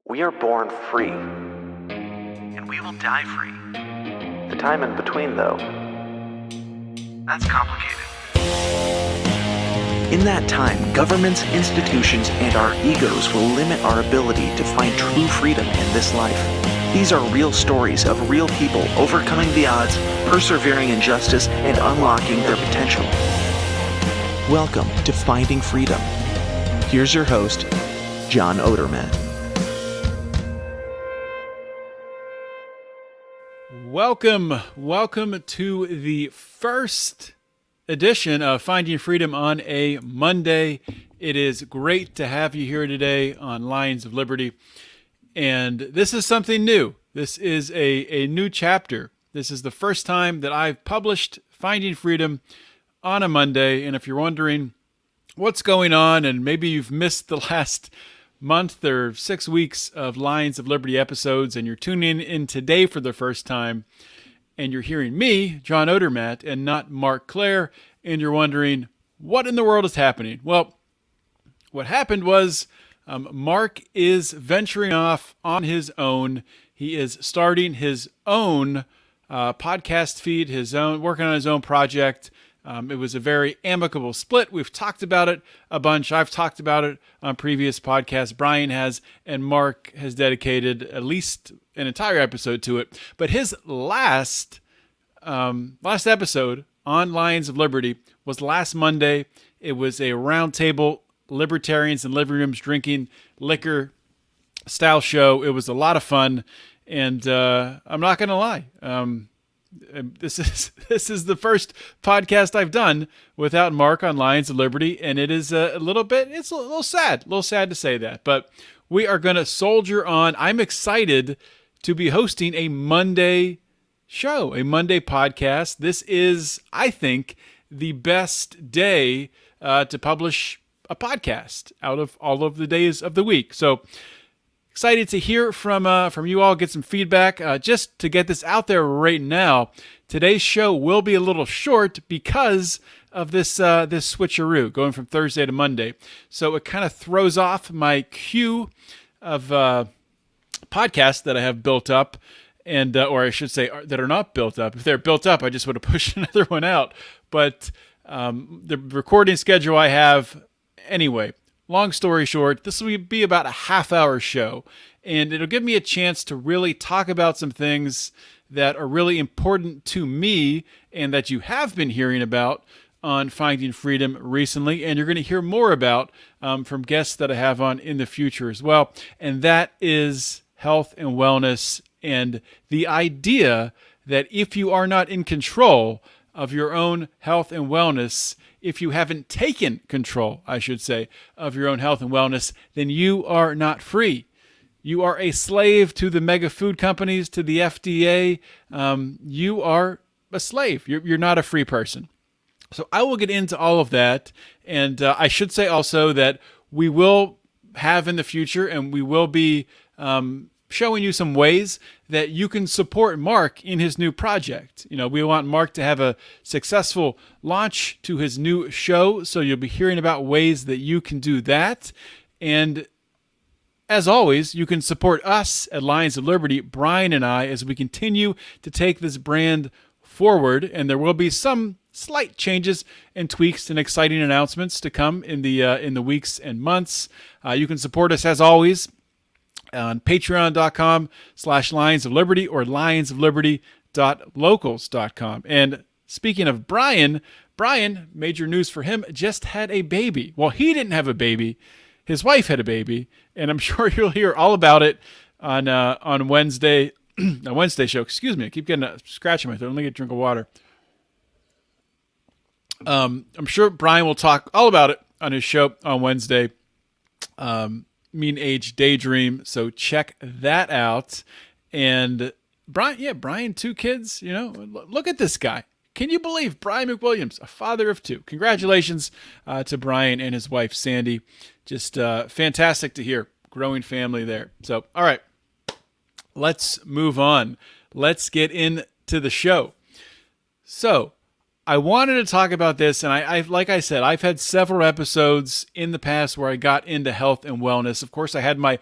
We are born free. And we will die free. The time in between, though, That's complicated. In that time, governments, institutions, and our egos will limit our ability to find true freedom in this life. These are real stories of real people overcoming the odds, persevering in justice, and unlocking their potential. Welcome to Finding Freedom. Here's your host, John Odermatt. Welcome to the first edition of Finding Freedom on a Monday. It is great to have you here today on Lions of Liberty. And this is something new. This is a new chapter. This is the first time that I've published Finding Freedom on a Monday. And if you're wondering what's going on, and maybe you've missed the last month or 6 weeks of Lions of Liberty episodes, and you're tuning in today for the first time, and you're hearing me, John Odermatt, and not Mark Clare, and you're wondering, what in the world is happening? Well, what happened was Mark is venturing off on his own. He is starting his own podcast feed, working on his own project. It was a very amicable split. We've talked about it a bunch. I've talked about it on previous podcasts. Brian has, and Mark has dedicated at least an entire episode to it. But his last episode on Lions of Liberty was last Monday. It was a roundtable, libertarians in living rooms drinking liquor style show. It was a lot of fun, and I'm not going to lie. This is the first podcast I've done without Mark on Lions of Liberty, and it is it's a little sad to say that, but we are going to soldier on. I'm excited to be hosting a Monday show, a Monday podcast. This is, I think, the best day to publish a podcast out of all of the days of the week. So excited to hear from you all, get some feedback. Just to get this out there right now, today's show will be a little short because of this switcheroo going from Thursday to Monday. So it kind of throws off my queue of podcasts that I have built up, and or I should say that are not built up. If they're built up, I just would have pushed another one out. But the recording schedule I have anyway. Long story short, this will be about a half-hour show, and it'll give me a chance to really talk about some things that are really important to me and that you have been hearing about on Finding Freedom recently, and you're going to hear more about from guests that I have on in the future as well, and that is health and wellness and the idea that if you are not in control of your own health and wellness, if you haven't taken control, I should say, of your own health and wellness, then you are not free. You are a slave to the mega food companies, to the FDA. You are a slave. You're not a free person. So I will get into all of that. And I should say also that we will have in the future, and we will be showing you some ways that you can support Mark in his new project. You know, we want Mark to have a successful launch to his new show, so you'll be hearing about ways that you can do that. And as always, you can support us at Lions of Liberty, Brian and I, as we continue to take this brand forward. And there will be some slight changes and tweaks and exciting announcements to come in the weeks and months. You can support us as always on patreon.com/Lions of Liberty or lionsofliberty.locals.com. And speaking of Brian, major news for him, just had a baby. Well, he didn't have a baby. His wife had a baby, and I'm sure you'll hear all about it on Wednesday, a Wednesday show. Excuse me, I keep getting a scratch in my throat. Let me get a drink of water. I'm sure Brian will talk all about it on his show on Wednesday. Mean Age Daydream, so check that out. And Brian, 2 kids, you know, look at this guy. Can you believe Brian McWilliams, a father of 2? Congratulations to Brian and his wife, Sandy. Just fantastic to hear. Growing family there. So, all right, let's move on. Let's get into the show. So, I wanted to talk about this, and like I said, I've had several episodes in the past where I got into health and wellness. Of course, I had my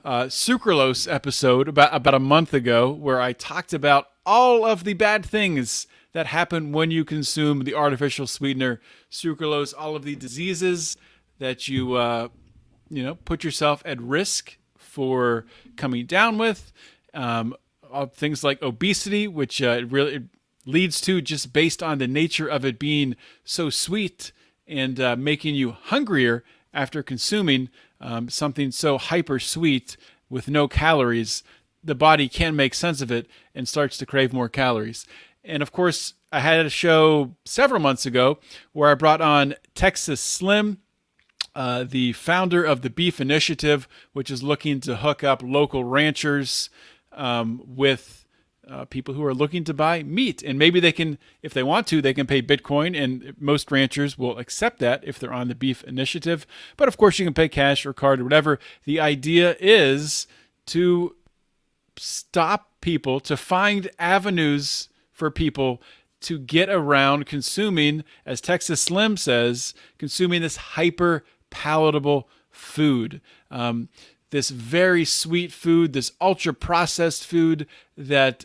sucralose episode about a month ago, where I talked about all of the bad things that happen when you consume the artificial sweetener sucralose, all of the diseases that you put yourself at risk for coming down with, things like obesity, which it leads to just based on the nature of it being so sweet and making you hungrier after consuming something so hyper sweet with no calories. The body can't make sense of it and starts to crave more calories. And of course, I had a show several months ago where I brought on Texas Slim, the founder of the Beef Initiative, which is looking to hook up local ranchers with people who are looking to buy meat. And maybe they can, if they want to, they can pay Bitcoin, and most ranchers will accept that if they're on the Beef Initiative. But of course, you can pay cash or card or whatever. The idea is to stop people, to find avenues for people to get around consuming, as Texas Slim says, consuming this hyper palatable food. This very sweet food, this ultra processed food that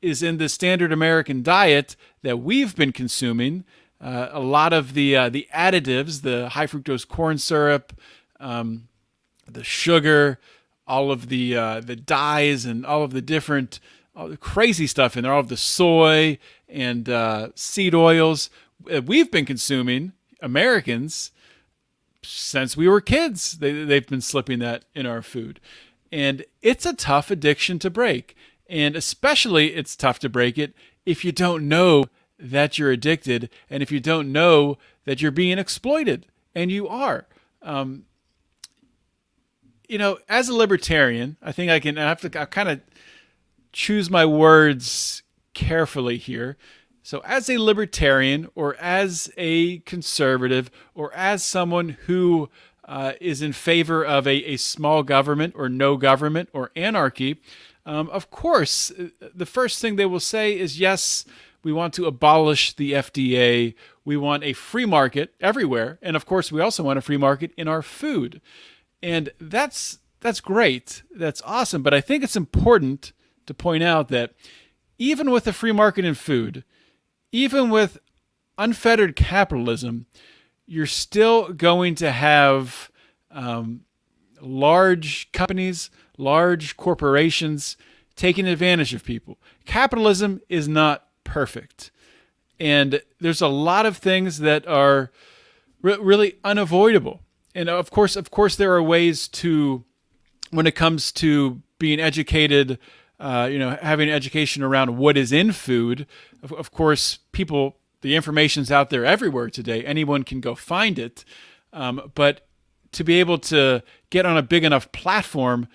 is in the standard American diet that we've been consuming. A lot of the additives, the high fructose corn syrup, the sugar, all of the dyes, and all of the different all the crazy stuff in there, all of the soy and seed oils we've been consuming, Americans, since we were kids. They've been slipping that in our food. And it's a tough addiction to break. And especially it's tough to break it if you don't know that you're addicted, and if you don't know that you're being exploited, and you are. As a libertarian, I think I have to kind of choose my words carefully here. So as a libertarian, or as a conservative, or as someone who is in favor of a small government or no government or anarchy, of course, the first thing they will say is, yes, we want to abolish the FDA. We want a free market everywhere. And of course, we also want a free market in our food. And that's great. That's awesome. But I think it's important to point out that even with a free market in food, even with unfettered capitalism, you're still going to have large companies, large corporations taking advantage of people. Capitalism is not perfect. And there's a lot of things that are really unavoidable. And of course, there are ways to, when it comes to being educated, having education around what is in food. Of course, the information's out there everywhere today. Anyone can go find it. But to be able to get on a big enough platform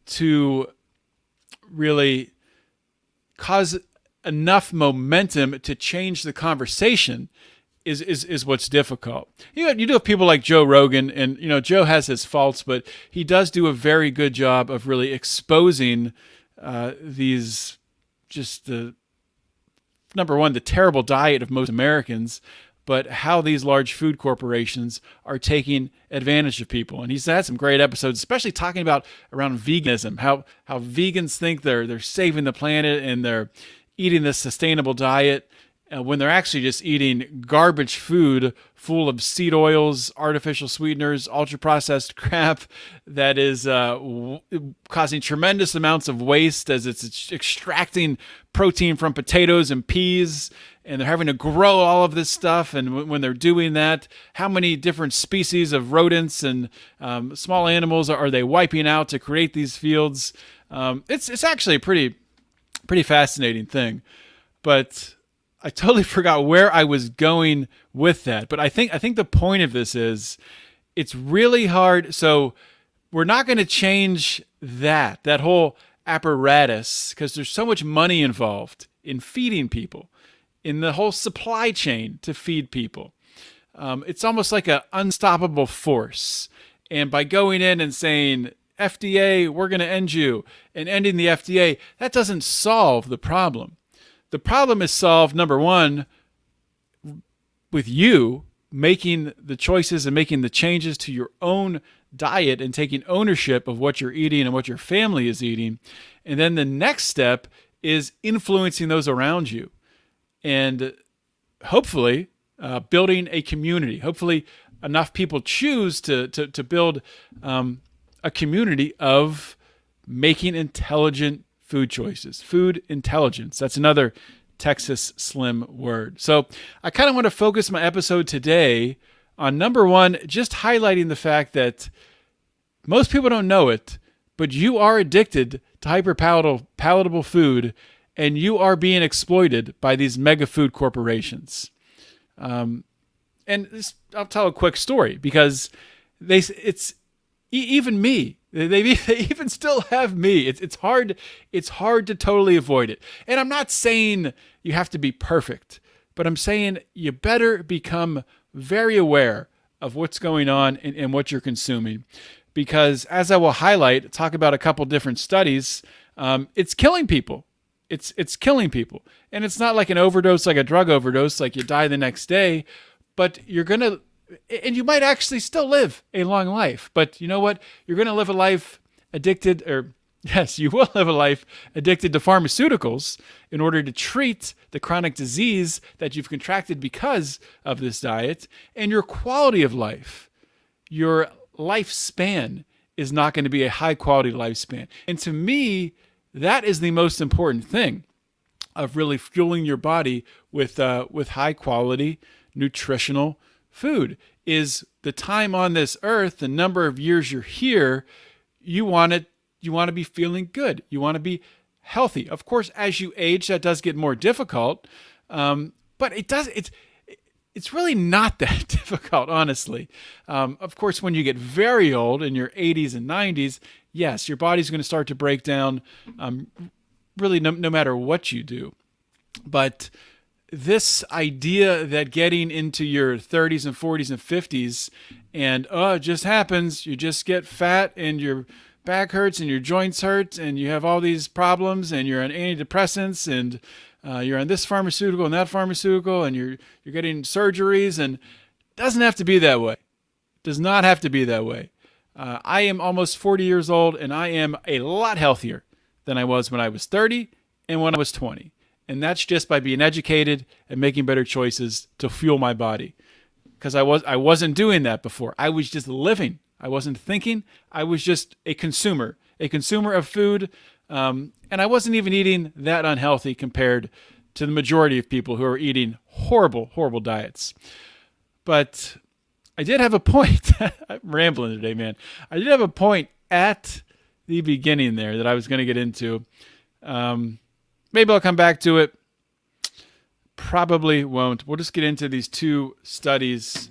to really cause enough momentum to change the conversation is what's difficult. You do have people like Joe Rogan, and Joe has his faults, but he does do a very good job of really exposing these, just number one, the terrible diet of most Americans, but how these large food corporations are taking advantage of people. And he's had some great episodes, especially talking about around veganism, how vegans think they're saving the planet and they're eating this sustainable diet when they're actually just eating garbage food full of seed oils, artificial sweeteners, ultra-processed crap that is causing tremendous amounts of waste as it's extracting protein from potatoes and peas, and they're having to grow all of this stuff. And when they're doing that, how many different species of rodents and small animals are they wiping out to create these fields? It's actually a pretty fascinating thing. But I totally forgot where I was going with that. But I think the point of this is it's really hard. So we're not going to change that whole apparatus, because there's so much money involved in feeding people, in the whole supply chain to feed people. It's almost like an unstoppable force. And by going in and saying, FDA, we're going to end you, and ending the FDA, that doesn't solve the problem. The problem is solved, number one, with you making the choices and making the changes to your own diet and taking ownership of what you're eating and what your family is eating. And then the next step is influencing those around you. And hopefully building a community. Hopefully enough people choose to build a community of making intelligent food choices. Food intelligence. That's another Texas slim word. So I kind of want to focus my episode today on number one, just highlighting the fact that most people don't know it, but you are addicted to hyperpalatable food, and you are being exploited by these mega food corporations. And I'll tell a quick story because even me. They even still have me. It's hard to totally avoid it. And I'm not saying you have to be perfect, but I'm saying you better become very aware of what's going on and what you're consuming. Because as I will talk about a couple different studies, it's killing people. It's killing people. And it's not like an overdose, like a drug overdose, like you die the next day, but and you might actually still live a long life. But you know what? You're going to live a life addicted, you will live a life addicted to pharmaceuticals in order to treat the chronic disease that you've contracted because of this diet. And your quality of life, your lifespan is not going to be a high quality lifespan. And to me, that is the most important thing of really fueling your body with high quality nutritional food. Is the time on this earth, the number of years you're here, you want to be feeling good. You want to be healthy. Of course, as you age, that does get more difficult. But it's really not that difficult, honestly. Of course, when you get very old in your 80s and 90s, yes, your body's going to start to break down, really no matter what you do. But this idea that getting into your 30s and 40s and 50s and it just happens, you just get fat and your back hurts and your joints hurt and you have all these problems and you're on antidepressants and you're on this pharmaceutical and that pharmaceutical and you're getting surgeries, and it doesn't have to be that way. It does not have to be that way. I am almost 40 years old and I am a lot healthier than I was when I was 30 and when I was 20. And that's just by being educated and making better choices to fuel my body. Because I wasn't doing that before. I was just living. I wasn't thinking. I was just a consumer of food. And I wasn't even eating that unhealthy compared to the majority of people who are eating horrible, horrible diets. But I did have a point. I'm rambling today, man. I did have a point at the beginning there that I was going to get into. Maybe I'll come back to it. Probably won't. We'll just get into these two studies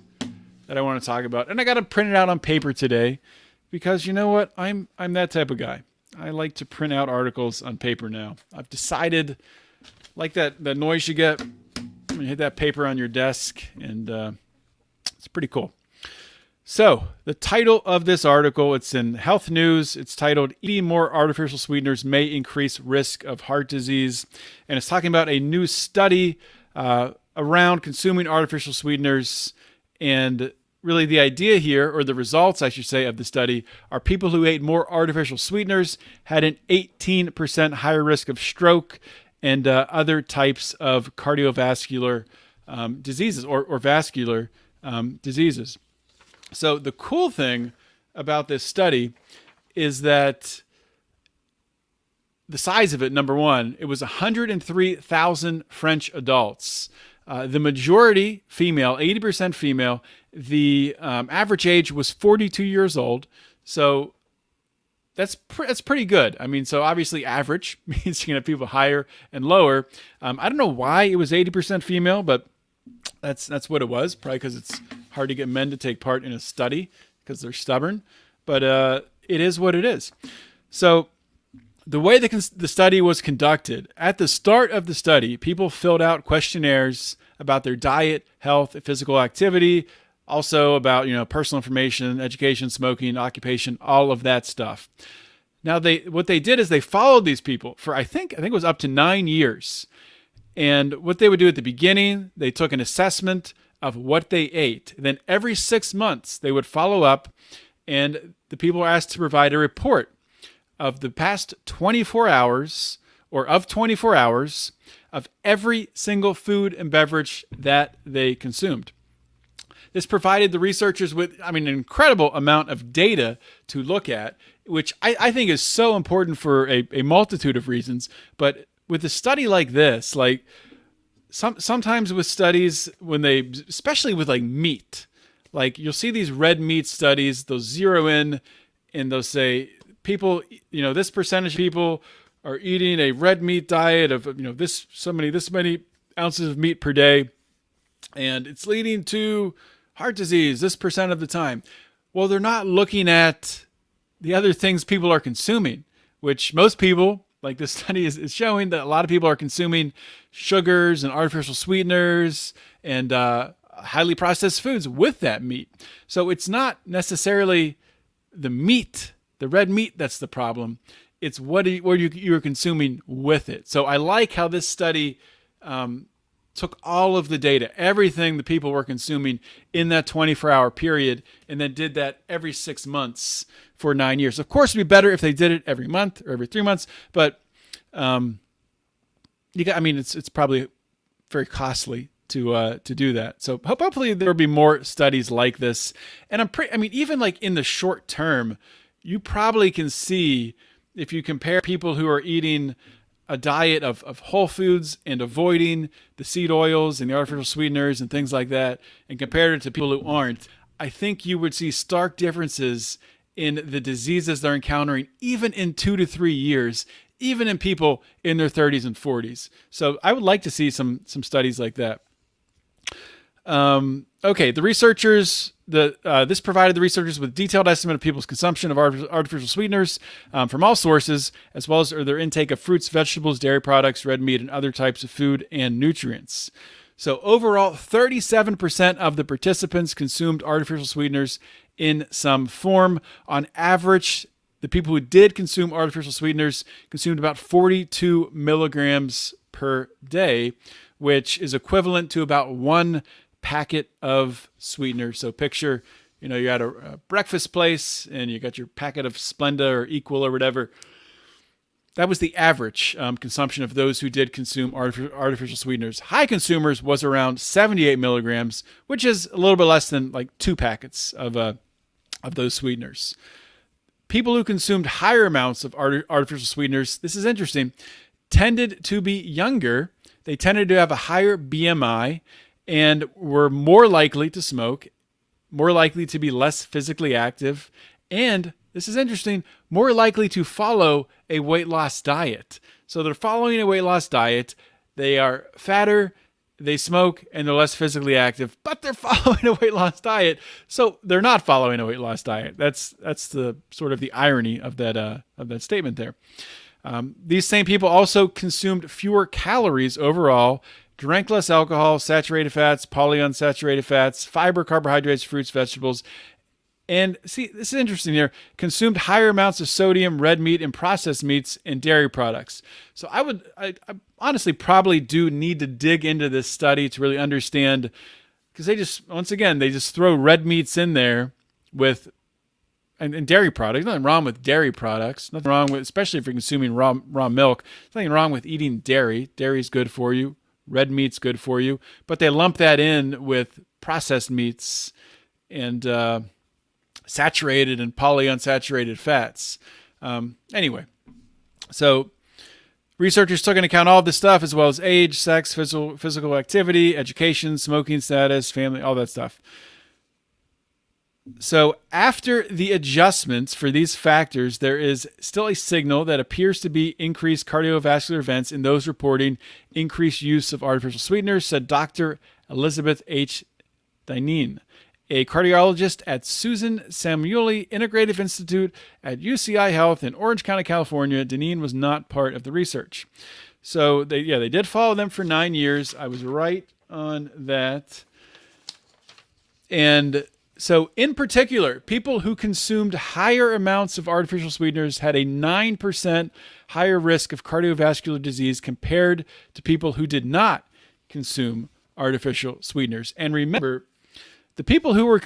that I want to talk about. And I got to print it out on paper today because you know what? I'm that type of guy. I like to print out articles on paper now. I've decided, like that noise you get when you hit that paper on your desk, and it's pretty cool. So the title of this article, it's in Health News. It's titled, "Eating More Artificial Sweeteners May Increase Risk of Heart Disease." And it's talking about a new study around consuming artificial sweeteners. And really the idea here, or the results, I should say, of the study are people who ate more artificial sweeteners had an 18% higher risk of stroke and other types of cardiovascular diseases or vascular diseases. So the cool thing about this study is that the size of it, number one, it was 103,000 French adults. The majority female, 80% female. The average age was 42 years old. So that's pretty good. I mean, so obviously average means you can have people higher and lower. I don't know why it was 80% female, but that's what it was. Probably because it's hard to get men to take part in a study because they're stubborn. But it is what it is. So the way the study was conducted, at the start of the study, people filled out questionnaires about their diet, health, physical activity, also about personal information, education, smoking, occupation, all of that stuff. Now what they did is they followed these people for I think it was up to 9 years. And what they would do at the beginning, they took an assessment of what they ate. Then every 6 months, they would follow up and the people were asked to provide a report of the past 24 hours or of 24 hours of every single food and beverage that they consumed. This provided the researchers with, an incredible amount of data to look at, which I think is so important for a multitude of reasons. But with a study like this, like sometimes with studies when they, especially with like meat, like you'll see these red meat studies, they'll zero in and they'll say people, this percentage of people are eating a red meat diet of, this many ounces of meat per day, and it's leading to heart disease this percent of the time. Well, they're not looking at the other things people are consuming, which most people, like this study is showing that a lot of people are consuming sugars and artificial sweeteners and highly processed foods with that meat. So it's not necessarily the meat, the red meat, that's the problem. It's what you're consuming with it. So I like how this study took all of the data, everything the people were consuming in that 24-hour period, and then did that every 6 months for 9 years. Of course, it'd be better if they did it every month or every 3 months, but it's probably very costly to do that. So hopefully there will be more studies like this. And even like in the short term, you probably can see, if you compare people who are eating a diet of whole foods and avoiding the seed oils and the artificial sweeteners and things like that, and compare it to people who aren't, I think you would see stark differences in the diseases they're encountering, even in 2 to 3 years, even in people in their 30s and 40s. So I would like to see some studies like that. Okay, the researchers, this provided the researchers with detailed estimate of people's consumption of artificial sweeteners from all sources, as well as their intake of fruits, vegetables, dairy products, red meat, and other types of food and nutrients. So overall, 37% of the participants consumed artificial sweeteners in some form. On average, the people who did consume artificial sweeteners consumed about 42 milligrams per day, which is equivalent to about 1 packet of sweetener. So picture, you're at a breakfast place and you got your packet of Splenda or Equal or whatever. That was the average consumption of those who did consume artificial sweeteners. High consumers was around 78 milligrams, which is a little bit less than like 2 packets of those sweeteners. People who consumed higher amounts of artificial sweeteners, this is interesting, tended to be younger. They tended to have a higher BMI and were more likely to smoke, more likely to be less physically active, and, this is interesting, more likely to follow a weight loss diet. So they're following a weight loss diet, they are fatter, they smoke, and they're less physically active, but they're following a weight loss diet, so they're not following a weight loss diet. That's the sort of the irony of that statement there. These same people also consumed fewer calories overall, drank less alcohol, saturated fats, polyunsaturated fats, fiber, carbohydrates, fruits, vegetables, and see, this is interesting here, consumed higher amounts of sodium, red meat, and processed meats and dairy products. So I honestly probably do need to dig into this study to really understand, because they just throw red meats in there with and dairy products. Nothing wrong with dairy products. Nothing wrong with, especially if you're consuming raw milk. Nothing wrong with eating dairy. Dairy's good for you. Red meat's good for you. But they lump that in with processed meats and saturated and polyunsaturated fats. Anyway, so researchers took into account all this stuff, as well as age, sex, physical activity, education, smoking status, family, all that stuff. So after the adjustments for these factors, there is still a signal that appears to be increased cardiovascular events in those reporting increased use of artificial sweeteners, said Dr. Elizabeth H. Dineen, a cardiologist at Susan Samueli Integrative Institute at UCI Health in Orange County, California. Dineen was not part of the research. So they did follow them for 9 years. I was right on that. And so in particular, people who consumed higher amounts of artificial sweeteners had a 9% higher risk of cardiovascular disease compared to people who did not consume artificial sweeteners. And remember, the people who were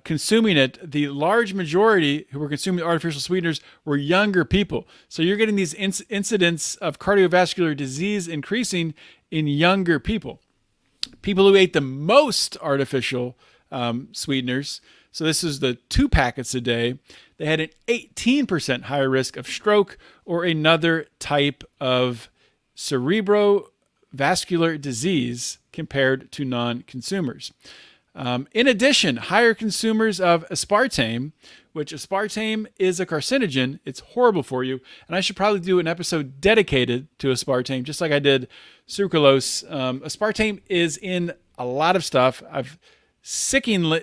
consuming it, the large majority who were consuming artificial sweeteners were younger people. So you're getting these incidents of cardiovascular disease increasing in younger people. People who ate the most artificial sweeteners, so this is the 2 packets a day, they had an 18% higher risk of stroke or another type of cerebrovascular disease compared to non-consumers. In addition, higher consumers of aspartame, which aspartame is a carcinogen. It's horrible for you. And I should probably do an episode dedicated to aspartame, just like I did sucralose. Aspartame is in a lot of stuff. I've sickeningly,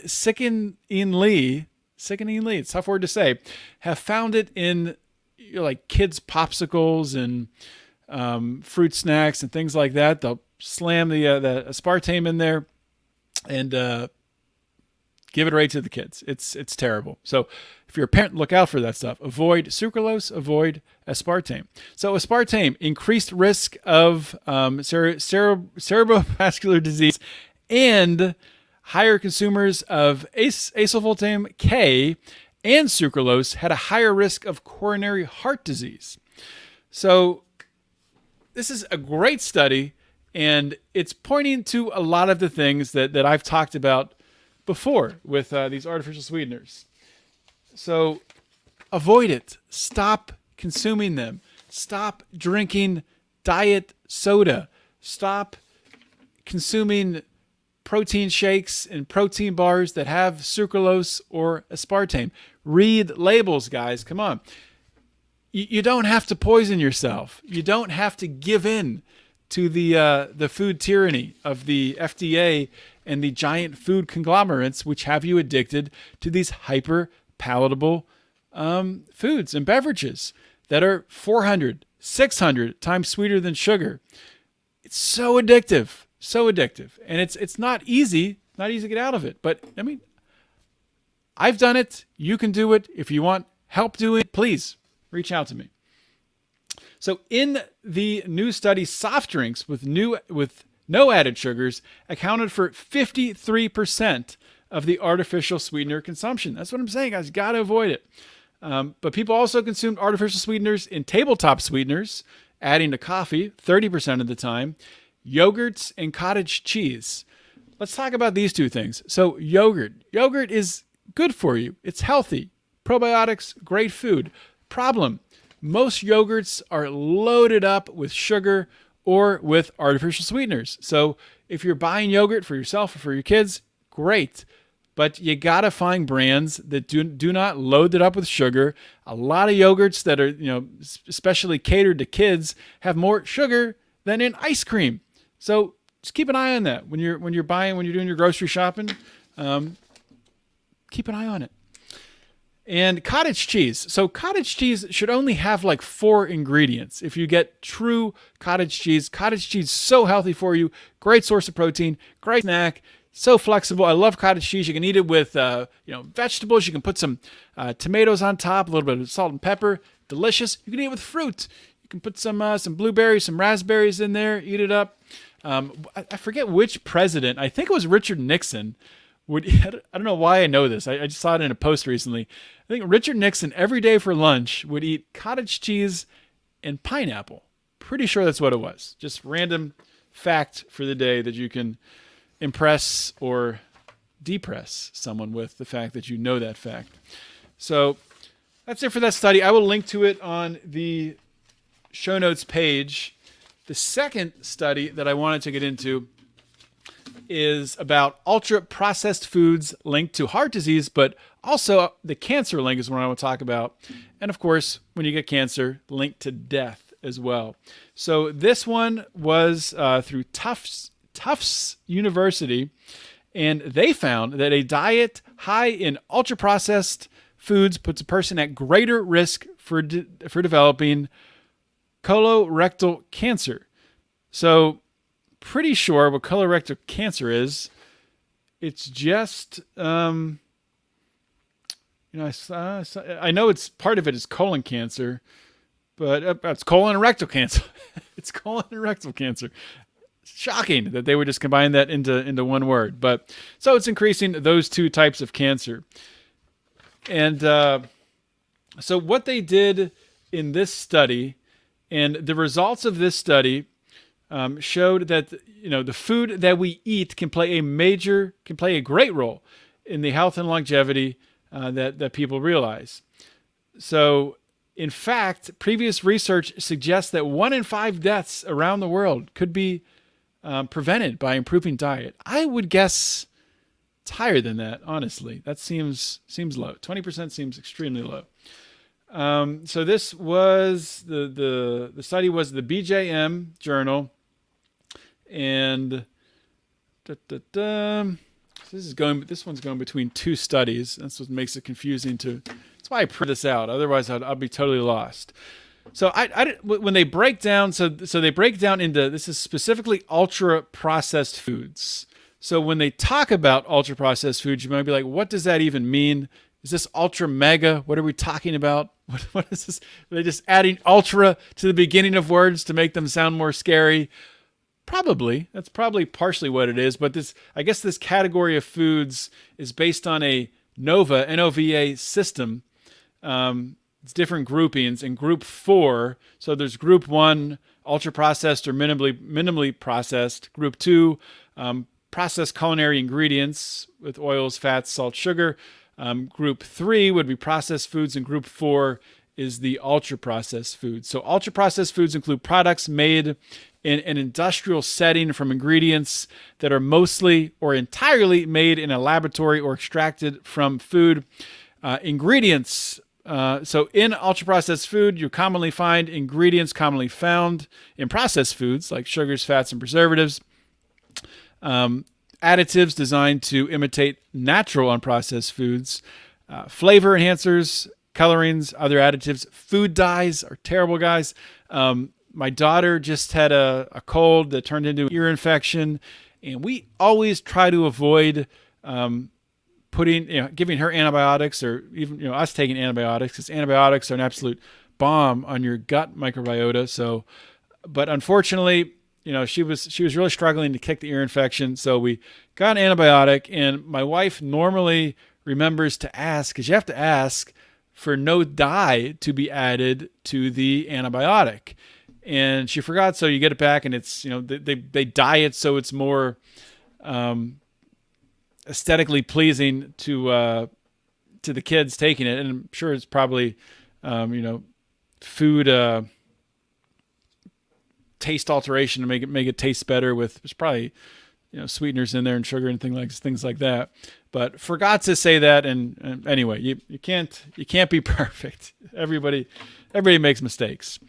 it's a tough word to say, have found it in like kids' popsicles and fruit snacks and things like that. They'll slam the aspartame in there and give it right to the kids. It's terrible. So if you're a parent, look out for that stuff. Avoid sucralose, avoid aspartame. So aspartame, increased risk of cerebrovascular disease, and higher consumers of aspartame K and sucralose had a higher risk of coronary heart disease. So this is a great study, and it's pointing to a lot of the things that I've talked about before with these artificial sweeteners. So avoid it. Stop consuming them. Stop drinking diet soda. Stop consuming protein shakes and protein bars that have sucralose or aspartame. Read labels, guys. Come on. You don't have to poison yourself. You don't have to give in to the food tyranny of the FDA and the giant food conglomerates, which have you addicted to these hyper palatable foods and beverages that are 400, 600 times sweeter than sugar. It's so addictive, and it's not easy to get out of it. But I mean, I've done it. You can do it. If you want help doing it, please reach out to me. So in the new study, soft drinks with no added sugars accounted for 53% of the artificial sweetener consumption. That's what I'm saying, guys. Got to avoid it. But people also consumed artificial sweeteners in tabletop sweeteners, adding to coffee 30% of the time, yogurts, and cottage cheese. Let's talk about these two things. So yogurt. Yogurt is good for you. It's healthy. Probiotics, great food. Problem: most yogurts are loaded up with sugar or with artificial sweeteners. So if you're buying yogurt for yourself or for your kids, great. But you got to find brands that do not load it up with sugar. A lot of yogurts that are, especially catered to kids have more sugar than in ice cream. So just keep an eye on that when you're doing your grocery shopping. Keep an eye on it. And cottage cheese. So cottage cheese should only have like 4 ingredients. If you get true cottage cheese so healthy for you. Great source of protein, great snack, so flexible. I love cottage cheese. You can eat it with vegetables. You can put some tomatoes on top, a little bit of salt and pepper. Delicious. You can eat it with fruit. You can put some blueberries, some raspberries in there. Eat it up. I forget which president. I think it was Richard Nixon. I don't know why I know this. I just saw it in a post recently. I think Richard Nixon every day for lunch would eat cottage cheese and pineapple. Pretty sure that's what it was. Just random fact for the day that you can impress or depress someone with, the fact that you know that fact. So that's it for that study. I will link to it on the show notes page. The second study that I wanted to get into is about ultra-processed foods linked to heart disease, but also the cancer link is what I want to talk about. And of course, when you get cancer, linked to death as well. So this one was through Tufts University, and they found that a diet high in ultra-processed foods puts a person at greater risk for developing colorectal cancer. So pretty sure what colorectal cancer is. It's just, I know it's part of it is colon cancer, but it's colon and rectal cancer. It's colon and rectal cancer. shocking that they would just combine that into one word. But so it's increasing those two types of cancer. And so what they did in this study, and the results of this study showed that the food that we eat can play a great role in the health and longevity that people realize. So, in fact, previous research suggests that 1 in 5 deaths around the world could be prevented by improving diet. I would guess it's higher than that. Honestly, that seems low. 20% seems extremely low. So this was the study was the BJM journal, and this one's going between two studies. That's what makes it confusing. That's why I print this out. Otherwise, I'll be totally lost. So when they break down, so they break down into, this is specifically ultra processed foods. So when they talk about ultra processed foods, you might be like, what does that even mean? Is this ultra mega? What are we talking about? What is this? Are they just adding ultra to the beginning of words to make them sound more scary? Probably. That's probably partially what it is. But I guess this category of foods is based on a NOVA, N-O-V-A system. It's different groupings. In group 4, so there's group 1, ultra processed or minimally processed. Group 2, processed culinary ingredients with oils, fats, salt, sugar. Group 3 would be processed foods, and group 4 is the ultra-processed foods. So ultra-processed foods include products made in an industrial setting from ingredients that are mostly or entirely made in a laboratory or extracted from food. Ingredients. So in ultra-processed food, you commonly find ingredients commonly found in processed foods like sugars, fats, and preservatives. Additives designed to imitate natural unprocessed foods, flavor enhancers, colorings, other additives. Food dyes are terrible, guys. My daughter just had a cold that turned into an ear infection, and we always try to avoid giving her antibiotics, or even us taking antibiotics, because antibiotics are an absolute bomb on your gut microbiota. So, but unfortunately, she was really struggling to kick the ear infection, so we got an antibiotic. And my wife normally remembers to ask, because you have to ask for no dye to be added to the antibiotic, and she forgot. So you get it back, and it's they dye it so it's more aesthetically pleasing to the kids taking it, and I'm sure it's probably food. Taste alteration to make it taste better with, there's probably sweeteners in there and sugar and things like that, but forgot to say that. And anyway, you can't be perfect. Everybody makes mistakes.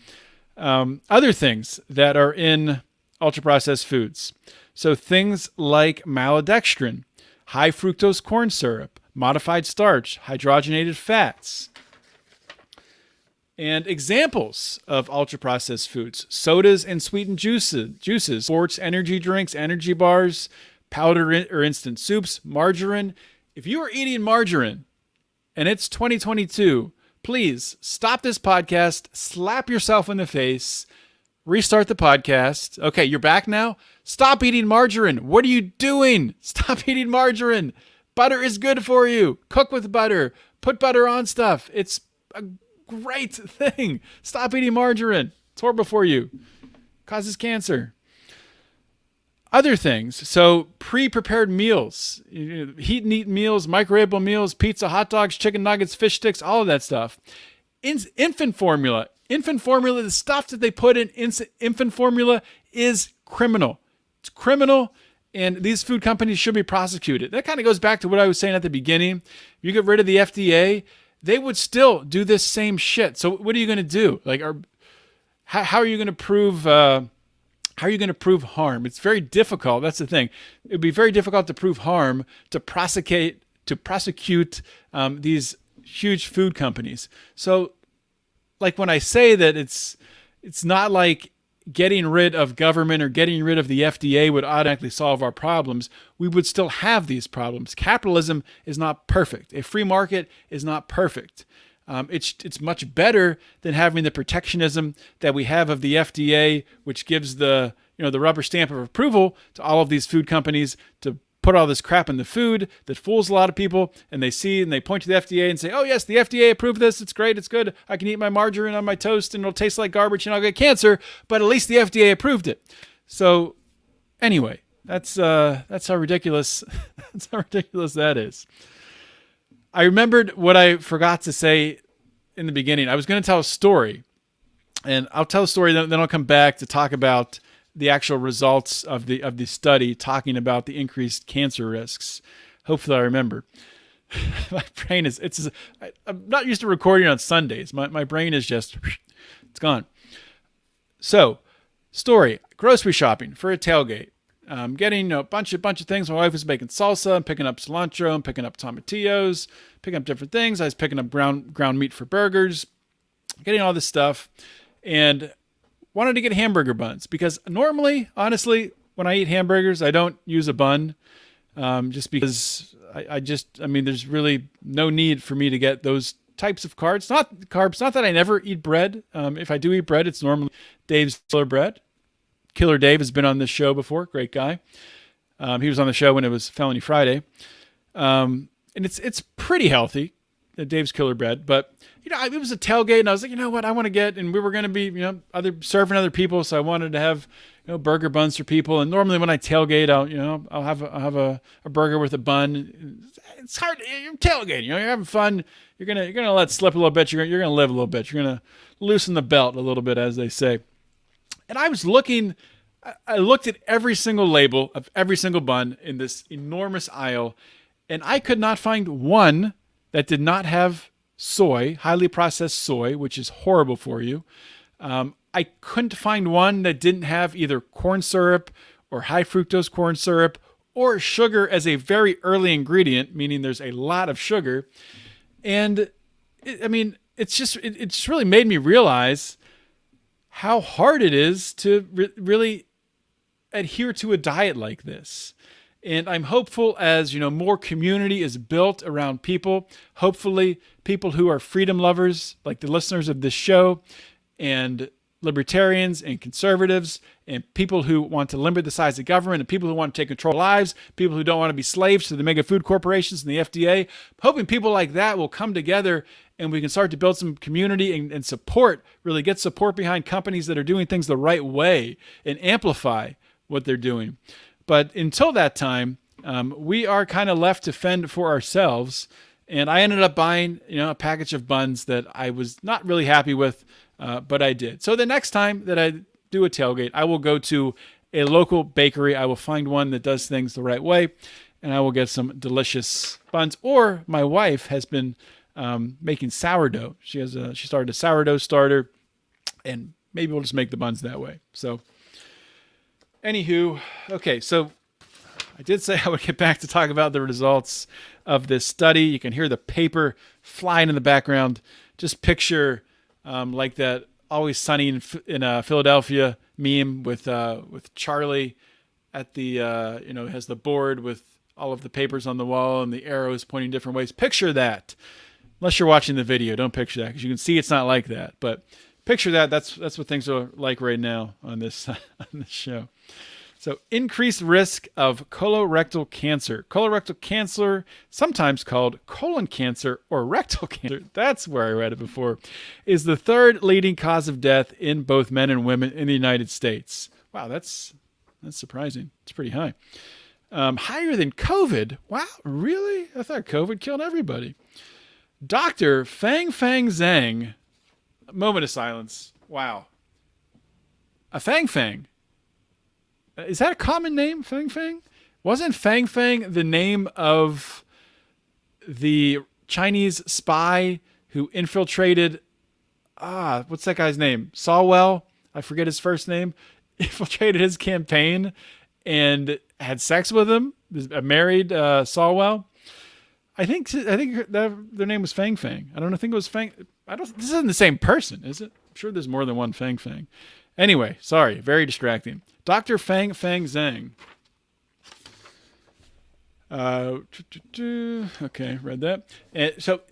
Other things that are in ultra processed foods, so things like maltodextrin, high fructose corn syrup, modified starch, hydrogenated fats. And examples of ultra-processed foods: sodas and sweetened juices, sports energy drinks, energy bars, powdered or instant soups, margarine. If you are eating margarine and it's 2022, please stop this podcast, slap yourself in the face, restart the podcast. Okay, you're back now? Stop eating margarine. What are you doing? Stop eating margarine. Butter is good for you. Cook with butter. Put butter on stuff. It's a great thing. Stop eating margarine. It's horrible for you. Causes cancer. Other things. So pre-prepared meals, heat and eat meals, microwavable meals, pizza, hot dogs, chicken nuggets, fish sticks, all of that stuff. Infant formula. The stuff that they put in infant formula is criminal. It's criminal, and these food companies should be prosecuted. That kind of goes back to what I was saying at the beginning. If you get rid of the FDA, they would still do this same shit. So what are you going to do? How are you going to prove? How are you going to prove harm? It's very difficult. That's the thing. It would be very difficult to prove harm to prosecute these huge food companies. So, when I say that it's not like getting rid of government or getting rid of the FDA would automatically solve our problems. We would still have these problems. Capitalism is not perfect. A free market is not perfect. It's much better than having the protectionism that we have of the FDA, which gives the rubber stamp of approval to all of these food companies to put all this crap in the food that fools a lot of people, and they see and they point to the FDA and say, oh yes, the FDA approved this, it's great, it's good, I can eat my margarine on my toast and it'll taste like garbage and I'll get cancer, but at least the FDA approved it. So anyway, that's how ridiculous that is. I remembered what I forgot to say in the beginning. I was going to tell a story, and I'll tell a story, then I'll come back to talk about the actual results of the study, talking about the increased cancer risks. Hopefully I remember. My brain I'm not used to recording on Sundays. My brain is just, it's gone. So, story, grocery shopping for a tailgate. Getting a bunch of things. My wife was making salsa. I'm picking up cilantro. I'm picking up tomatillos. Picking up different things. I was picking up ground meat for burgers. Getting all this stuff. And wanted to get hamburger buns. Because normally, honestly, when I eat hamburgers, I don't use a bun. Just because there's really no need for me to get those types of carbs. Not that I never eat bread. If I do eat bread, it's normally Dave's Killer Bread. Killer Dave has been on this show before. Great guy. He was on the show when it was Felony Friday. And it's pretty healthy, Dave's Killer Bread. But, it was a tailgate, and I was like, you know what, I want to get, and we were going to be, serving other people, so I wanted to have, burger buns for people. And normally when I tailgate, I'll have a burger with a bun. It's hard. You're tailgating, you're having fun. You're gonna let slip a little bit. You're gonna live a little bit. You're gonna loosen the belt a little bit, as they say. And I looked at every single label of every single bun in this enormous aisle, and I could not find one that did not have soy, highly processed soy, which is horrible for you. I couldn't find one that didn't have either corn syrup or high fructose corn syrup or sugar as a very early ingredient, meaning there's a lot of sugar. And it's really made me realize how hard it is to really adhere to a diet like this. And I'm hopeful as, more community is built around people, hopefully people who are freedom lovers, like the listeners of this show, and libertarians and conservatives, and people who want to limit the size of government, and people who want to take control of lives, people who don't want to be slaves to the mega food corporations and the FDA, hoping people like that will come together and we can start to build some community and support, really get support behind companies that are doing things the right way and amplify what they're doing. But until that time, we are kind of left to fend for ourselves. And I ended up buying, a package of buns that I was not really happy with, but I did. So the next time that I do a tailgate, I will go to a local bakery. I will find one that does things the right way, and I will get some delicious buns. Or my wife has been making sourdough. She started a sourdough starter, and maybe we'll just make the buns that way. So anywho, okay, so I did say I would get back to talk about the results of this study. You can hear the paper flying in the background. Just picture like that Always Sunny in Philadelphia meme with Charlie at the has the board with all of the papers on the wall and the arrows pointing different ways. Picture that. Unless you're watching the video, don't picture that, because you can see it's not like that. But picture that. That's what things are like right now on this show. So, increased risk of colorectal cancer. Colorectal cancer, sometimes called colon cancer or rectal cancer, that's where I read it before, is the third leading cause of death in both men and women in the United States. Wow, that's surprising. It's pretty high. Higher than COVID. Wow, really? I thought COVID killed everybody. Dr. Fang Zhang. Moment of silence. Wow. A Fang. Is that a common name, Fang? Wasn't Fang the name of the Chinese spy who infiltrated, what's that guy's name? Sawwell? I forget his first name. Infiltrated his campaign and had sex with him, married Sawwell. I think their name was Fang. I don't know. I think it was Fang. This isn't the same person, is it? I'm sure there's more than one Fang. Anyway, sorry, very distracting. Dr. Fang Zhang. Okay, read that. And so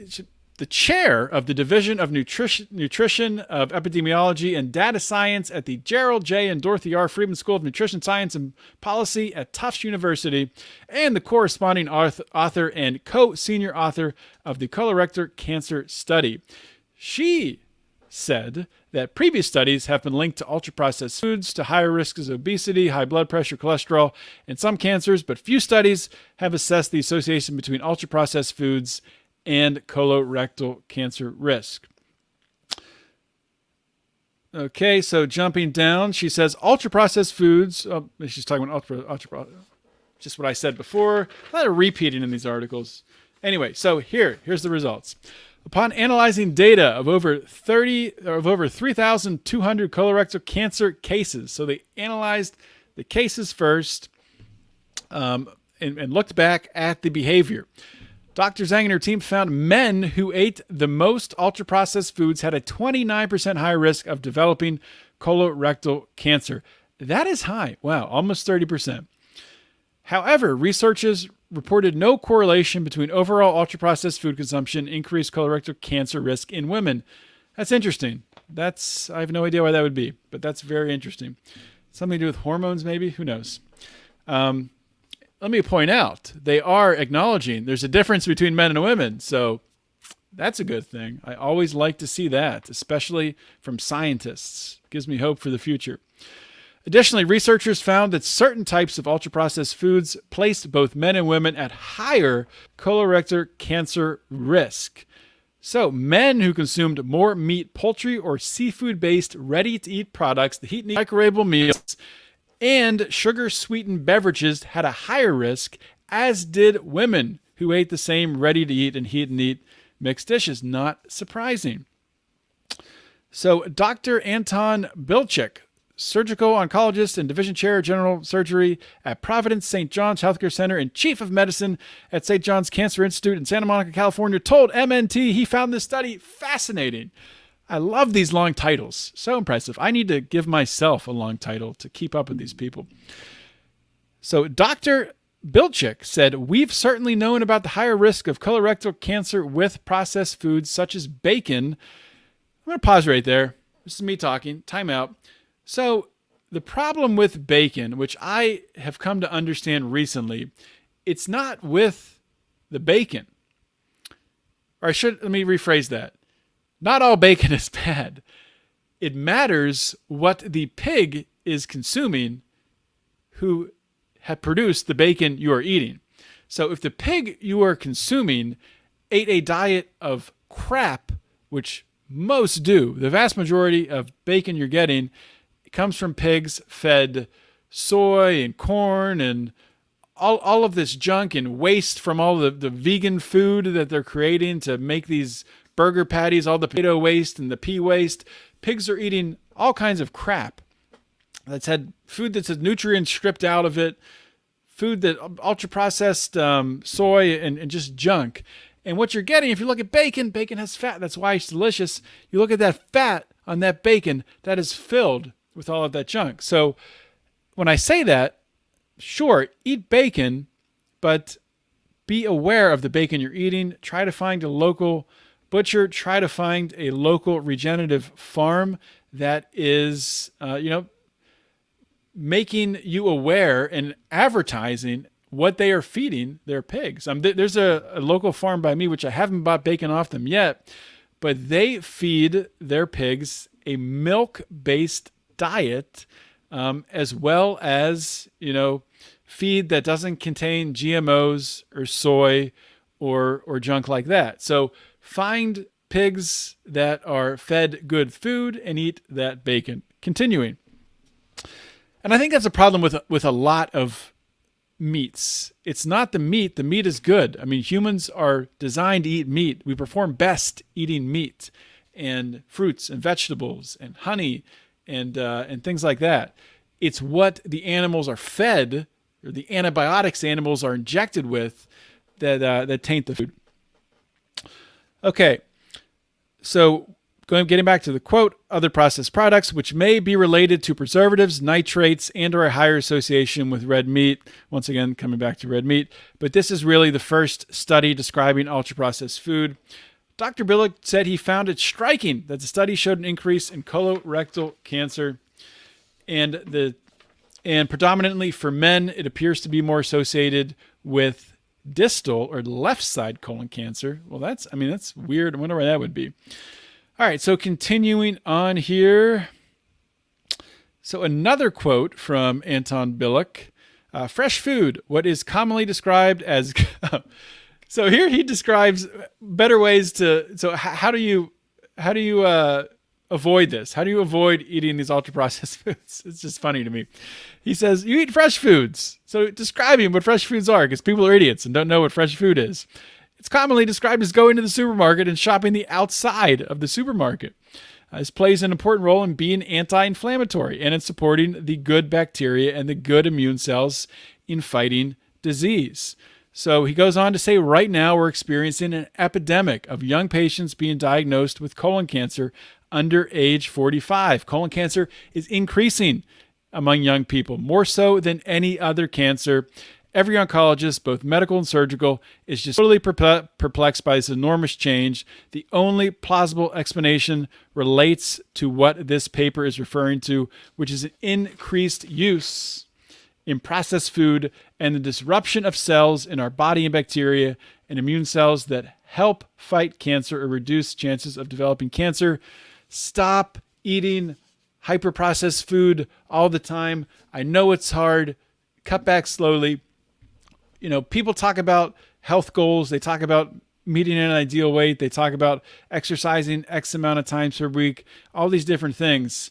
the chair of the Division of Nutrition of Epidemiology and Data Science at the Gerald J. and Dorothy R. Friedman School of Nutrition Science and Policy at Tufts University, and the corresponding author and co-senior author of the Colorectal Cancer Study. She said that previous studies have been linked to ultra-processed foods to higher risks of obesity, high blood pressure, cholesterol, and some cancers, but few studies have assessed the association between ultra-processed foods and colorectal cancer risk. Okay, so jumping down, she says ultra-processed foods, she's talking about ultra, just what I said before, a lot of repeating in these articles. Anyway, so here's the results. Upon analyzing data of over 3,200 colorectal cancer cases, so they analyzed the cases first and looked back at the behavior. Dr. Zhang and her team found men who ate the most ultra-processed foods had a 29% higher risk of developing colorectal cancer. That is high. Wow, almost 30%. However, researchers reported no correlation between overall ultra-processed food consumption and increased colorectal cancer risk in women. That's interesting. I have no idea why that would be, but that's very interesting. Something to do with hormones, maybe? Who knows? Let me point out, they are acknowledging there's a difference between men and women, so that's a good thing. I always like to see that, especially from scientists. It gives me hope for the future. Additionally, researchers found that certain types of ultra-processed foods placed both men and women at higher colorectal cancer risk. So, men who consumed more meat, poultry, or seafood-based ready-to-eat products, the heat and microwavable meals, and sugar-sweetened beverages had a higher risk, as did women who ate the same ready-to-eat and heat-and-eat mixed dishes. Not surprising. So, Dr. Anton Bilchik, surgical oncologist and division chair of general surgery at Providence St. John's Healthcare Center and chief of medicine at St. John's Cancer Institute in Santa Monica, California, told MNT he found this study fascinating. I love these long titles. So impressive. I need to give myself a long title to keep up with these people. So Dr. Bilchik said, we've certainly known about the higher risk of colorectal cancer with processed foods such as bacon. I'm going to pause right there. This is me talking. Time out. So the problem with bacon, which I have come to understand recently, it's not with the bacon. Let me rephrase that. Not all bacon is bad. It matters what the pig is consuming who had produced the bacon you are eating. So if the pig you are consuming ate a diet of crap, which most do, the vast majority of bacon you're getting comes from pigs fed soy and corn and all of this junk and waste from all the vegan food that they're creating to make these burger patties, all the potato waste and the pea waste. Pigs are eating all kinds of crap that's had food that's had nutrients stripped out of it, food that ultra processed soy and just junk. And what you're getting, if you look at bacon, bacon has fat. That's why it's delicious. You look at that fat on that bacon, that is filled with all of that junk. So when I say that, sure, eat bacon, but be aware of the bacon you're eating. Try to find a local butcher. Try to find a local regenerative farm that is, making you aware and advertising what they are feeding their pigs. There's a local farm by me, which I haven't bought bacon off them yet, but they feed their pigs a milk-based diet, as well as, feed that doesn't contain GMOs or soy or junk like that. So find pigs that are fed good food and eat that bacon. Continuing. And I think that's a problem with a lot of meats. It's not the meat. The meat is good. I mean, humans are designed to eat meat. We perform best eating meat and fruits and vegetables and honey and things like that. It's what the animals are fed, or the antibiotics animals are injected with, that taint the food. Okay, so getting back to the quote, other processed products which may be related to preservatives, nitrates, and/or a higher association with red meat. Once again, coming back to red meat. But this is really the first study describing ultra-processed food. Dr. Billick said he found it striking that the study showed an increase in colorectal cancer, and predominantly for men, it appears to be more associated with distal or left side colon cancer. Well, that's weird. I wonder why that would be. All right, so continuing on here. So another quote from Anton Billick. Fresh food, what is commonly described as... So here he describes better ways to... So how do you avoid this? How do you avoid eating these ultra-processed foods? It's just funny to me. He says, you eat fresh foods. So describing what fresh foods are, because people are idiots and don't know what fresh food is. It's commonly described as going to the supermarket and shopping the outside of the supermarket. This plays an important role in being anti-inflammatory and in supporting the good bacteria and the good immune cells in fighting disease. So he goes on to say, right now we're experiencing an epidemic of young patients being diagnosed with colon cancer under age 45. Colon cancer is increasing among young people, more so than any other cancer. Every oncologist, both medical and surgical, is just totally perplexed by this enormous change. The only plausible explanation relates to what this paper is referring to, which is an increased use in processed food and the disruption of cells in our body and bacteria and immune cells that help fight cancer or reduce chances of developing cancer. Stop eating hyper-processed food all the time. I know it's hard. Cut back slowly. You know, people talk about health goals. They talk about meeting an ideal weight. They talk about exercising X amount of times per week, all these different things.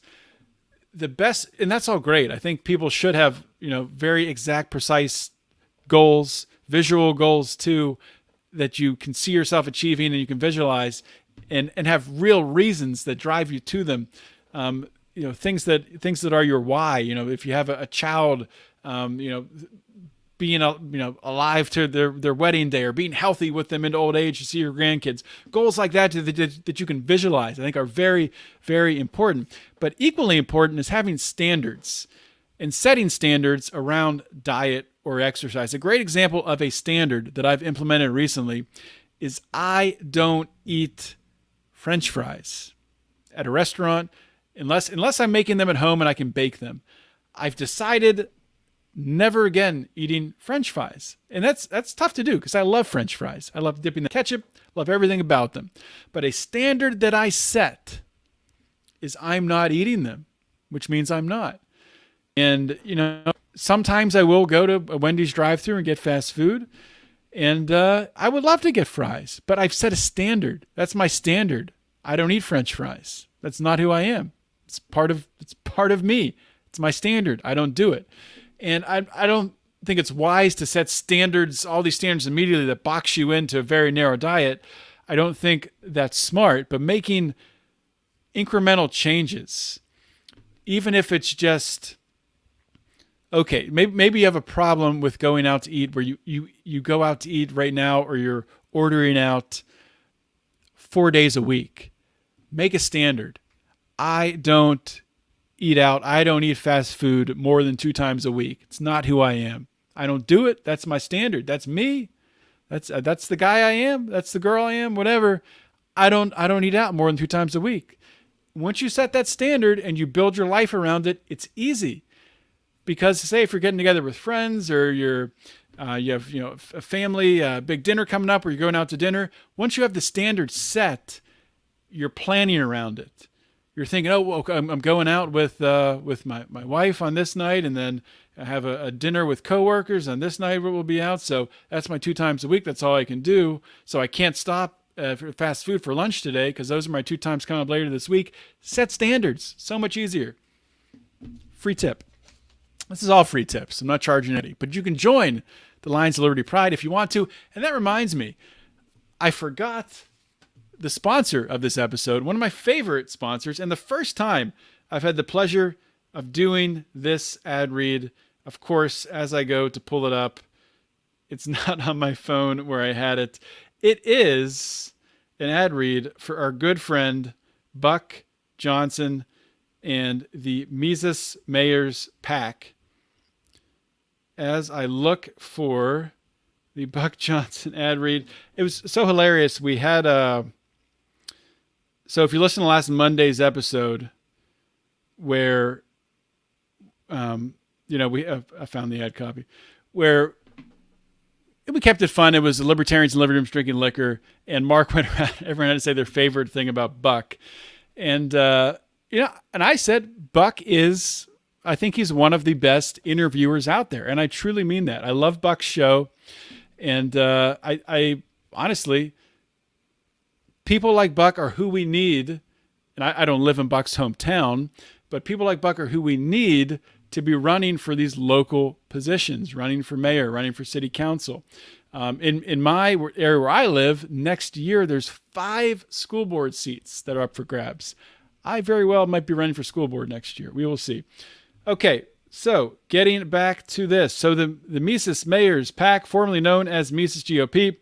The best, and that's all great. I think people should have, very exact, precise goals, visual goals too, that you can see yourself achieving and you can visualize and have real reasons that drive you to them. Things that are your why. If you have a child, being alive to their wedding day or being healthy with them into old age to see your grandkids. Goals like that that you can visualize, I think, are very, very important. But equally important is having standards and setting standards around diet or exercise. A great example of a standard that I've implemented recently is I don't eat French fries at a restaurant unless I'm making them at home and I can bake them. I've decided never again eating French fries. And that's tough to do because I love French fries. I love dipping the ketchup, love everything about them. But a standard that I set is I'm not eating them, which means I'm not. And, sometimes I will go to a Wendy's drive-thru and get fast food. And I would love to get fries, but I've set a standard. That's my standard. I don't eat French fries. That's not who I am. It's part of me. It's my standard. I don't do it. And I don't think it's wise to set standards, all these standards immediately that box you into a very narrow diet. I don't think that's smart, but making incremental changes, even if it's just, okay, maybe you have a problem with going out to eat where you go out to eat right now or you're ordering out 4 days a week. Make a standard. I don't eat out. I don't eat fast food more than 2 times a week. It's not who I am. I don't do it. That's my standard. That's me. That's the guy I am. That's the girl I am. Whatever. I don't eat out more than 2 times a week. Once you set that standard and you build your life around it, it's easy. Because say if you're getting together with friends or you have a family, a big dinner coming up, or you're going out to dinner. Once you have the standard set, you're planning around it. You're thinking, I'm going out with my wife on this night, and then I have a dinner with coworkers on this night where we'll be out. So that's my 2 times a week. That's all I can do. So I can't stop for fast food for lunch today because those are my 2 times coming up later this week. Set standards. So much easier. Free tip. This is all free tips. I'm not charging any, but you can join the Lions of Liberty Pride if you want to. And that reminds me, I forgot the sponsor of this episode, one of my favorite sponsors, and the first time I've had the pleasure of doing this ad read. Of course, as I go to pull it up, it's not on my phone where I had it. It is an ad read for our good friend Buck Johnson and the Mises Mayors Pack. As I look for the Buck Johnson ad read, it was so hilarious. We had So if you listen to last Monday's episode, where, I found the ad copy, where we kept it fun. It was the libertarians in living rooms drinking liquor, and Mark went around. Everyone had to say their favorite thing about Buck, and and I said Buck is. I think he's one of the best interviewers out there, and I truly mean that. I love Buck's show, and I honestly, people like Buck are who we need. And I don't live in Buck's hometown, but people like Buck are who we need to be running for these local positions, running for mayor, running for city council. In my area where I live, next year there's 5 school board seats that are up for grabs. I very well might be running for school board next year. We will see. Okay, so getting back to this. So the Mises Mayors PAC, formerly known as Mises GOP,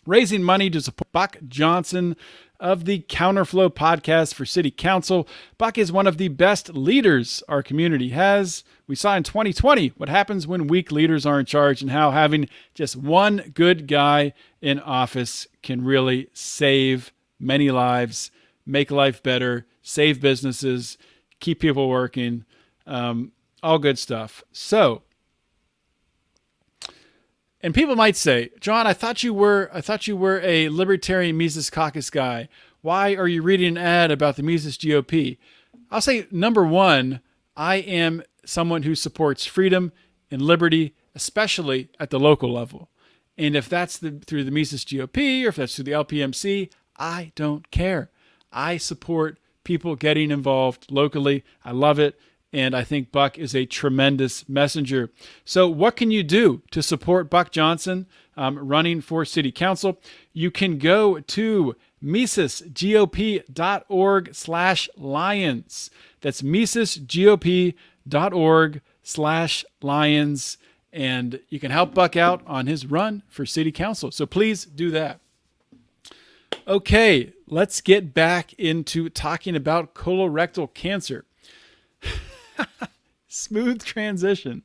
raising money to support Buck Johnson of the Counterflow podcast for city council. Buck is one of the best leaders our community has. We saw in 2020 what happens when weak leaders are in charge and how having just one good guy in office can really save many lives, make life better, save businesses, keep people working, all good stuff. So, and people might say, John, I thought you were a libertarian Mises Caucus guy. Why are you reading an ad about the Mises GOP? I'll say, number one, I am someone who supports freedom and liberty, especially at the local level. And if that's through the Mises GOP or if that's through the LPMC, I don't care. I support people getting involved locally. I love it. And I think Buck is a tremendous messenger. So what can you do to support Buck Johnson running for city council? You can go to misesgop.org/lions. That's misesgop.org/lions. And you can help Buck out on his run for city council. So please do that. Okay, let's get back into talking about colorectal cancer. Smooth transition.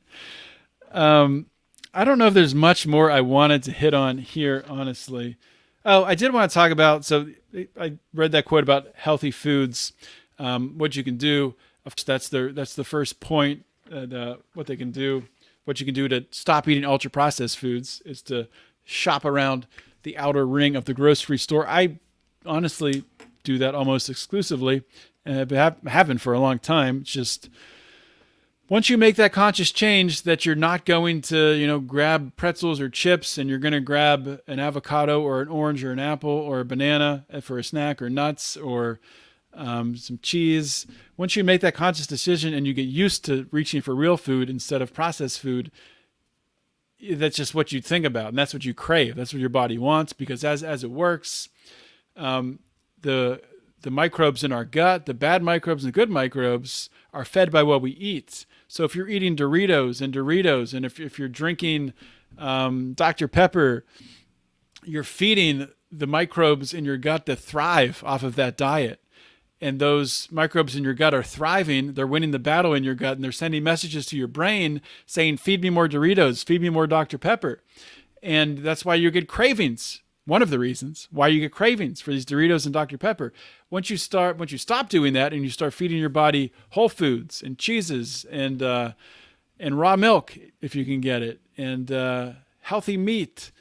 I don't know if there's much more I wanted to hit on here, honestly. Oh, I did want to talk about, so I read that quote about healthy foods, what you can do. Of course, that's the first point, what they can do. What you can do to stop eating ultra-processed foods is to shop around the outer ring of the grocery store. I honestly do that almost exclusively, and haven't for a long time. It's just once you make that conscious change that you're not going to, grab pretzels or chips and you're going to grab an avocado or an orange or an apple or a banana for a snack or nuts or some cheese. Once you make that conscious decision and you get used to reaching for real food instead of processed food, that's just what you think about, and that's what you crave. That's what your body wants, because as it works, the microbes in our gut, the bad microbes and the good microbes, are fed by what we eat. So if you're eating Doritos, and if you're drinking Dr. Pepper, you're feeding the microbes in your gut to thrive off of that diet. And those microbes in your gut are thriving. They're winning the battle in your gut, and they're sending messages to your brain saying, feed me more Doritos, feed me more Dr. Pepper. And that's why you get cravings. One of the reasons why you get cravings for these Doritos and Dr. Pepper. Once you stop doing that and you start feeding your body whole foods and cheeses and raw milk, if you can get it, and healthy meat,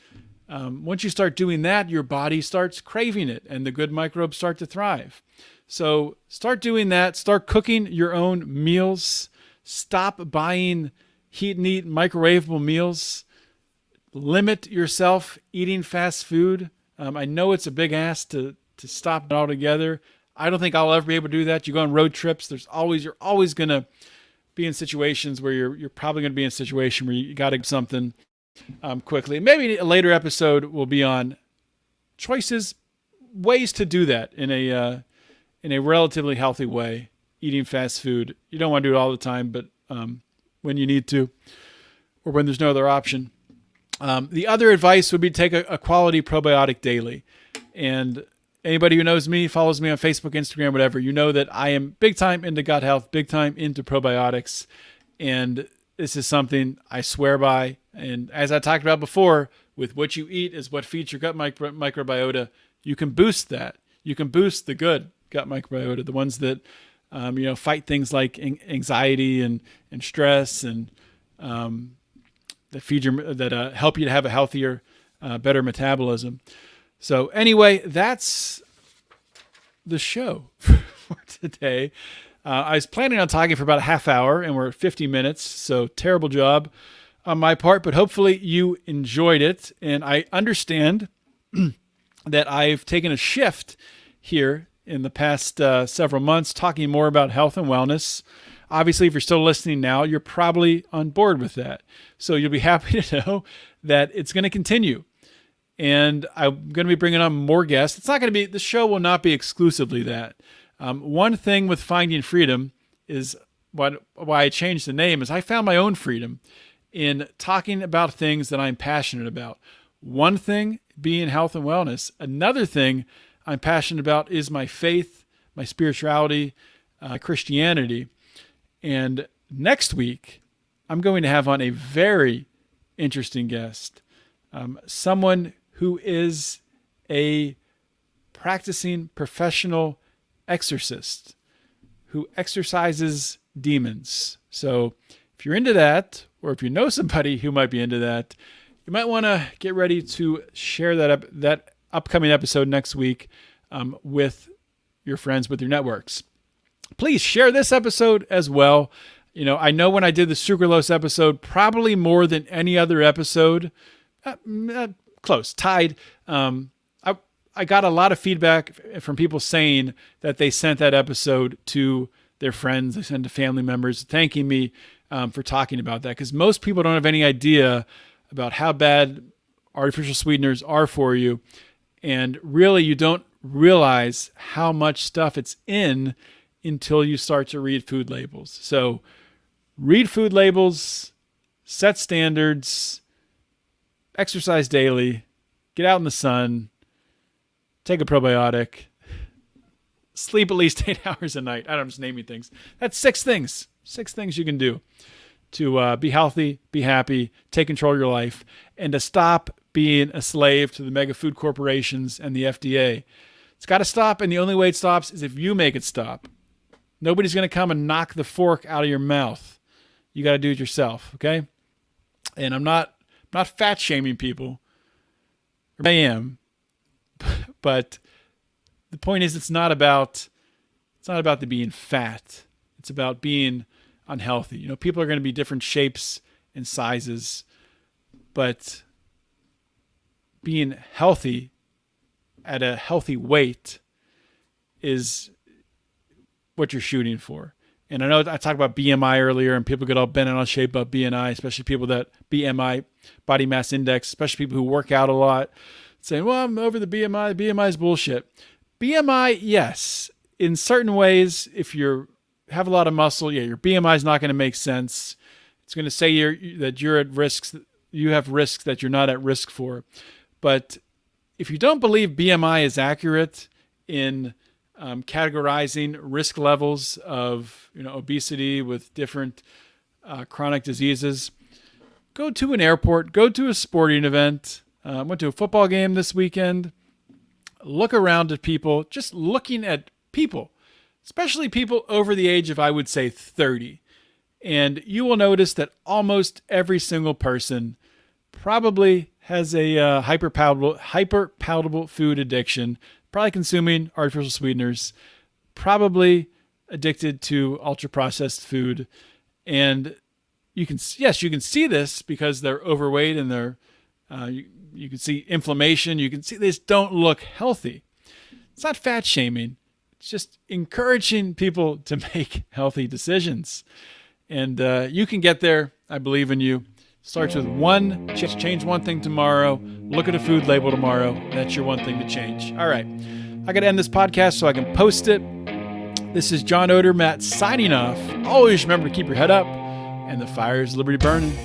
once you start doing that, your body starts craving it and the good microbes start to thrive. So start doing that. Start cooking your own meals. Stop buying heat and eat microwavable meals. Limit yourself eating fast food. I know it's a big ask to stop it altogether. I don't think I'll ever be able to do that. You go on road trips. You're always going to be in situations where you're probably going to be in a situation where you got to get something quickly. Maybe a later episode will be on ways to do that in a relatively healthy way. Eating fast food. You don't want to do it all the time, but when you need to, or when there's no other option. The other advice would be to take a quality probiotic daily. And anybody who knows me, follows me on Facebook, Instagram, whatever, you know that I am big time into gut health, big time into probiotics. And this is something I swear by. And as I talked about before, with what you eat is what feeds your gut microbiota. You can boost that. You can boost the good gut microbiota, the ones that fight things like anxiety and stress, and that help you to have a healthier, better metabolism. So anyway, that's the show for today. I was planning on talking for about a half hour, and we're at 50 minutes, so terrible job on my part, but hopefully you enjoyed it. And I understand that I've taken a shift here in the past several months, talking more about health and wellness. Obviously, if you're still listening now, you're probably on board with that. So you'll be happy to know that it's going to continue. And I'm going to be bringing on more guests. It's not going to be, the show will not be exclusively that. One thing with Finding Freedom is why I changed the name is I found my own freedom in talking about things that I'm passionate about. One thing being health and wellness. Another thing I'm passionate about is my faith, my spirituality, Christianity. And next week, I'm going to have on a very interesting guest, someone who is a practicing professional exorcist who exorcises demons. So if you're into that, or if you know somebody who might be into that, you might want to get ready to share that upcoming episode next week with your friends, with your networks. Please share this episode as well. I know when I did the sucralose episode, probably more than any other episode, close, tied. I got a lot of feedback from people saying that they sent that episode to their friends, they sent to family members, thanking me for talking about that. Because most people don't have any idea about how bad artificial sweeteners are for you. And really, you don't realize how much stuff it's in until you start to read food labels. So read food labels, set standards, exercise daily, get out in the sun, take a probiotic, sleep at least 8 hours a night. I'm just naming things. That's 6 things. 6 things you can do to be healthy, be happy, take control of your life, and to stop being a slave to the mega food corporations and the FDA. It's got to stop, and the only way it stops is if you make it stop. Nobody's going to come and knock the fork out of your mouth. You got to do it yourself, okay? And I'm not fat shaming people. I am. But the point is, it's not about the being fat. It's about being unhealthy. People are going to be different shapes and sizes, but being healthy at a healthy weight is what you're shooting for. And I know I talked about BMI earlier, and people get all bent out of shape about BMI, especially people that BMI, body mass index, especially people who work out a lot, saying, well, I'm over the BMI. BMI is bullshit. BMI, yes. In certain ways, if you have a lot of muscle, your BMI is not going to make sense. It's going to say that you're at risks. You have risks that you're not at risk for. But if you don't believe BMI is accurate in categorizing risk levels of obesity with different chronic diseases, go to an airport, go to a sporting event. Went to a football game this weekend. Look around at people, just looking at people, especially people over the age of, I would say, 30. And you will notice that almost every single person probably has a hyperpalatable food addiction, probably consuming artificial sweeteners, probably addicted to ultra-processed food. And you can see this because they're overweight and they're you can see inflammation. You can see they just don't look healthy. It's not fat shaming. It's just encouraging people to make healthy decisions. And you can get there. I believe in you. Starts with change one thing tomorrow. Look at a food label tomorrow. That's your one thing to change. All right. I got to end this podcast so I can post it. This is John Odermatt signing off. Always remember to keep your head up and the fire is liberty burning.